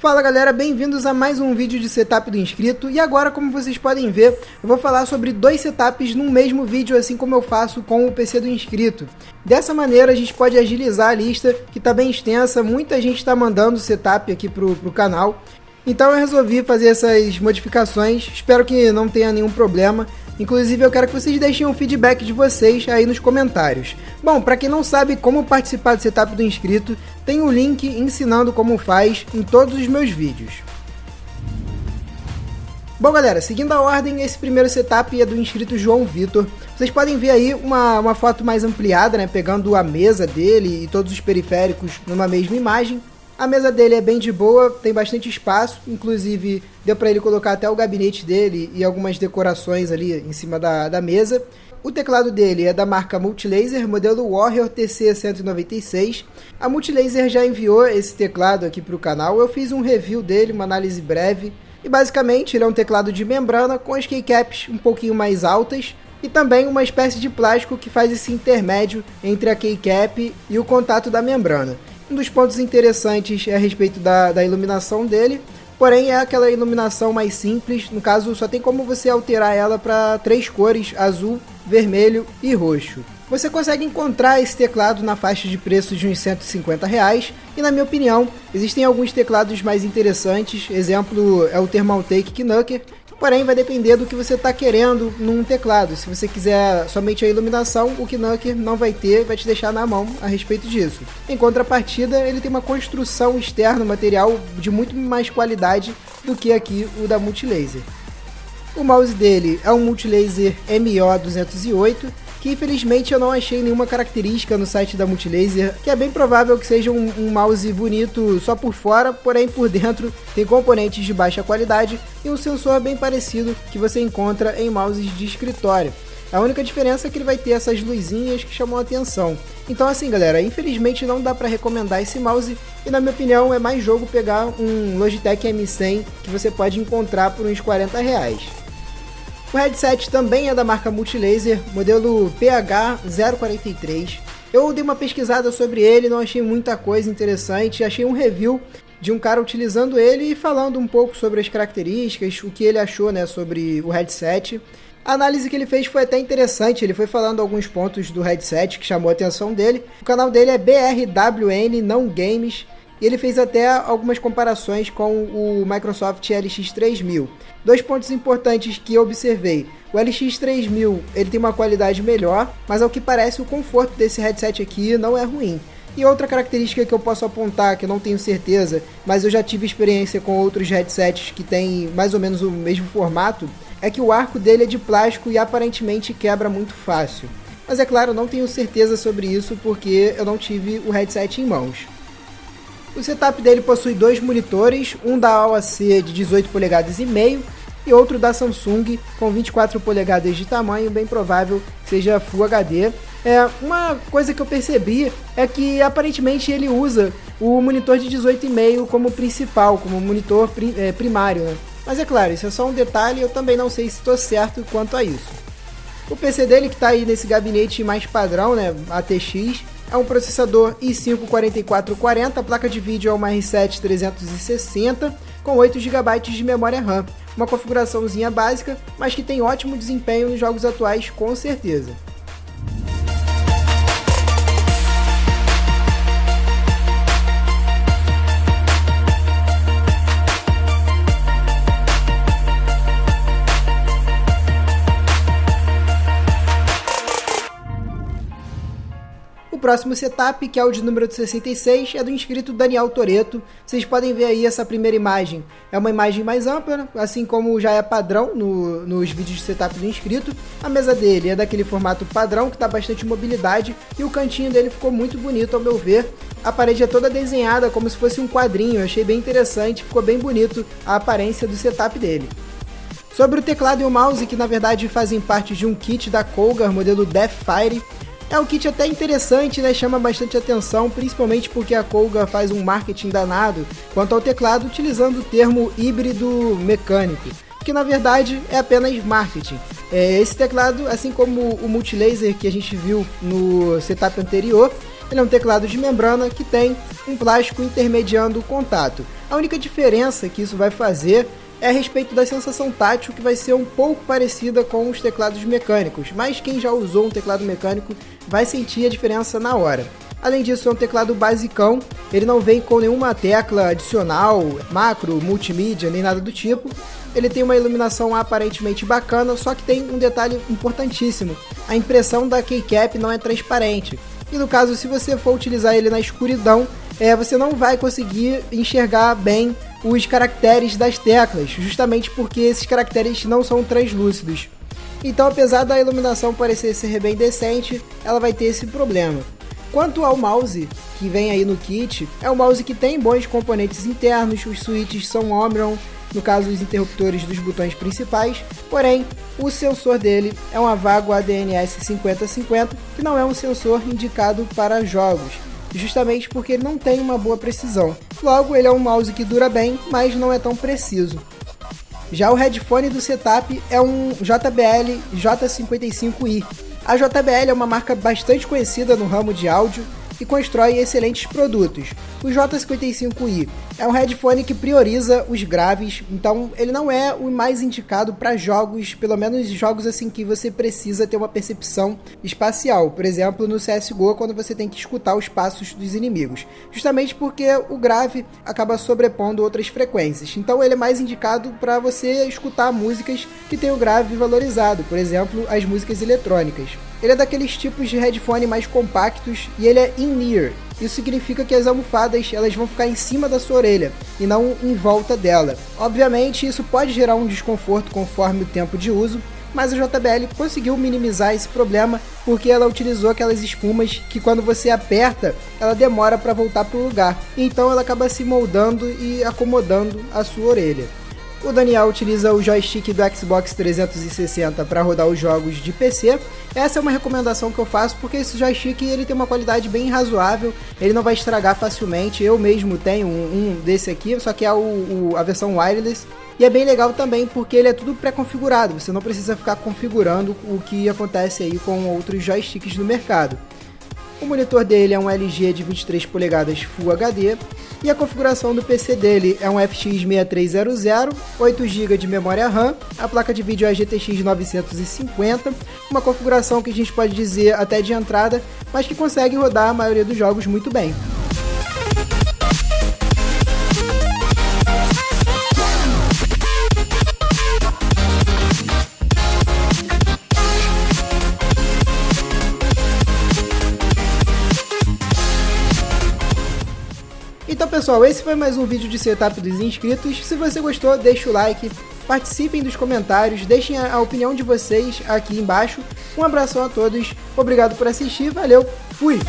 Fala galera, bem-vindos a mais um vídeo de setup do inscrito. E agora, como vocês podem ver, eu vou falar sobre dois setups num mesmo vídeo, assim como eu faço com o PC do inscrito. Dessa maneira a gente pode agilizar a lista, que está bem extensa, muita gente está mandando setup aqui pro canal. Então eu resolvi fazer essas modificações, espero que não tenha nenhum problema. Inclusive eu quero que vocês deixem um feedback de vocês aí nos comentários. Bom, para quem não sabe como participar do setup do inscrito, tem um link ensinando como faz em todos os meus vídeos. Bom galera, seguindo a ordem, esse primeiro setup é do inscrito João Vitor. Vocês podem ver aí uma foto mais ampliada, né, pegando a mesa dele e todos os periféricos numa mesma imagem. A mesa dele é bem de boa, tem bastante espaço, inclusive deu para ele colocar até o gabinete dele e algumas decorações ali em cima da mesa. O teclado dele é da marca Multilaser, modelo Warrior TC196. A Multilaser já enviou esse teclado aqui para o canal, eu fiz um review dele, uma análise breve. E basicamente ele é um teclado de membrana com as keycaps um pouquinho mais altas e também uma espécie de plástico que faz esse intermédio entre a keycap e o contato da membrana. Um dos pontos interessantes é a respeito da iluminação dele, porém é aquela iluminação mais simples, no caso só tem como você alterar ela para 3 cores, azul, vermelho e roxo. Você consegue encontrar esse teclado na faixa de preço de uns R$150 e na minha opinião existem alguns teclados mais interessantes, exemplo é o Thermaltake Knucker, porém vai depender do que você está querendo num teclado. Se você quiser somente a iluminação, o Knucker não vai ter, vai te deixar na mão a respeito disso. Em contrapartida, ele tem uma construção externa, um material de muito mais qualidade do que aqui o da Multilaser. O mouse dele é um Multilaser MO208, que infelizmente eu não achei nenhuma característica no site da Multilaser, que é bem provável que seja um mouse bonito só por fora, porém por dentro tem componentes de baixa qualidade e um sensor bem parecido que você encontra em mouses de escritório. A única diferença é que ele vai ter essas luzinhas que chamam a atenção. Então assim galera, infelizmente não dá para recomendar esse mouse e na minha opinião é mais jogo pegar um Logitech M100 que você pode encontrar por uns R$40. O headset também é da marca Multilaser, modelo PH043. Eu dei uma pesquisada sobre ele, não achei muita coisa interessante, achei um review de um cara utilizando ele e falando um pouco sobre as características, o que ele achou, né, sobre o headset. A análise que ele fez foi até interessante, ele foi falando alguns pontos do headset que chamou a atenção dele. O canal dele é BRWN Não Games e ele fez até algumas comparações com o Microsoft LX3000. Dois pontos importantes que eu observei. O LX3000 ele tem uma qualidade melhor, mas ao que parece o conforto desse headset aqui não é ruim. E outra característica que eu posso apontar, que eu não tenho certeza, mas eu já tive experiência com outros headsets que têm mais ou menos o mesmo formato, é que o arco dele é de plástico e aparentemente quebra muito fácil. Mas é claro, eu não tenho certeza sobre isso porque eu não tive o headset em mãos. O setup dele possui dois monitores, um da AOC de 18 polegadas e meio e outro da Samsung com 24 polegadas de tamanho, bem provável que seja Full HD. Uma coisa que eu percebi é que aparentemente ele usa o monitor de 18,5 como principal, como monitor primário, né? Mas é claro, isso é só um detalhe, eu também não sei se estou certo quanto a isso. O PC dele que está aí nesse gabinete mais padrão, né, ATX, é um processador i5-4440, a placa de vídeo é uma R7 360 com 8 GB de memória RAM. Uma configuraçãozinha básica, mas que tem ótimo desempenho nos jogos atuais com certeza. O próximo setup, que é o de número 66, é do inscrito Daniel Toretto. Vocês podem ver aí essa primeira imagem. É uma imagem mais ampla, assim como já é padrão nos vídeos de setup do inscrito. A mesa dele é daquele formato padrão, que dá bastante mobilidade, e o cantinho dele ficou muito bonito ao meu ver. A parede é toda desenhada como se fosse um quadrinho, eu achei bem interessante, ficou bem bonito a aparência do setup dele. Sobre o teclado e o mouse, que na verdade fazem parte de um kit da Colgar, modelo Deathfire, é um kit até interessante, né? Chama bastante atenção, principalmente porque a Colgar faz um marketing danado quanto ao teclado, utilizando o termo híbrido mecânico, que na verdade é apenas marketing. Esse teclado, assim como o Multilaser que a gente viu no setup anterior, Ele é um teclado de membrana que tem um plástico intermediando o contato. A única diferença que isso vai fazer é a respeito da sensação tátil, que vai ser um pouco parecida com os teclados mecânicos, mas quem já usou um teclado mecânico vai sentir a diferença na hora. Além disso, é um teclado basicão, ele não vem com nenhuma tecla adicional, macro, multimídia, nem nada do tipo. Ele tem uma iluminação aparentemente bacana, só que tem um detalhe importantíssimo: a impressão da keycap não é transparente. E no caso, se você for utilizar ele na escuridão, você não vai conseguir enxergar bem os caracteres das teclas, justamente porque esses caracteres não são translúcidos. Então, apesar da iluminação parecer ser bem decente, ela vai ter esse problema. Quanto ao mouse que vem aí no kit, é um mouse que tem bons componentes internos, os switches são Omron, no caso os interruptores dos botões principais, porém o sensor dele é um Avago ADNS 5050, que não é um sensor indicado para jogos, justamente porque ele não tem uma boa precisão. Logo, ele é um mouse que dura bem, mas não é tão preciso. Já o headphone do setup é um JBL J55i. A JBL é uma marca bastante conhecida no ramo de áudio e constrói excelentes produtos. O J55i é um headphone que prioriza os graves, então ele não é o mais indicado para jogos, pelo menos jogos assim que você precisa ter uma percepção espacial. Por exemplo, no CSGO, quando você tem que escutar os passos dos inimigos. Justamente porque o grave acaba sobrepondo outras frequências. Então ele é mais indicado para você escutar músicas que tem o grave valorizado, por exemplo, as músicas eletrônicas. Ele é daqueles tipos de headphone mais compactos e ele é in-ear. Isso significa que as almofadas elas vão ficar em cima da sua orelha e não em volta dela. Obviamente isso pode gerar um desconforto conforme o tempo de uso, mas a JBL conseguiu minimizar esse problema porque ela utilizou aquelas espumas que quando você aperta, ela demora para voltar para o lugar. Então ela acaba se moldando e acomodando a sua orelha. O Daniel utiliza o joystick do Xbox 360 para rodar os jogos de PC. Essa é uma recomendação que eu faço porque esse joystick ele tem uma qualidade bem razoável, ele não vai estragar facilmente. Eu mesmo tenho um desse aqui, só que é a versão wireless. E é bem legal também porque ele é tudo pré-configurado, você não precisa ficar configurando o que acontece aí com outros joysticks no mercado. O monitor dele é um LG de 23 polegadas Full HD e a configuração do PC dele é um FX 6300, 8 GB de memória RAM, a placa de vídeo é a GTX 950, uma configuração que a gente pode dizer até de entrada, mas que consegue rodar a maioria dos jogos muito bem. Então pessoal, esse foi mais um vídeo de setup dos inscritos. Se você gostou, deixa o like, participem dos comentários, deixem a opinião de vocês aqui embaixo. Um abração a todos, obrigado por assistir, valeu, fui!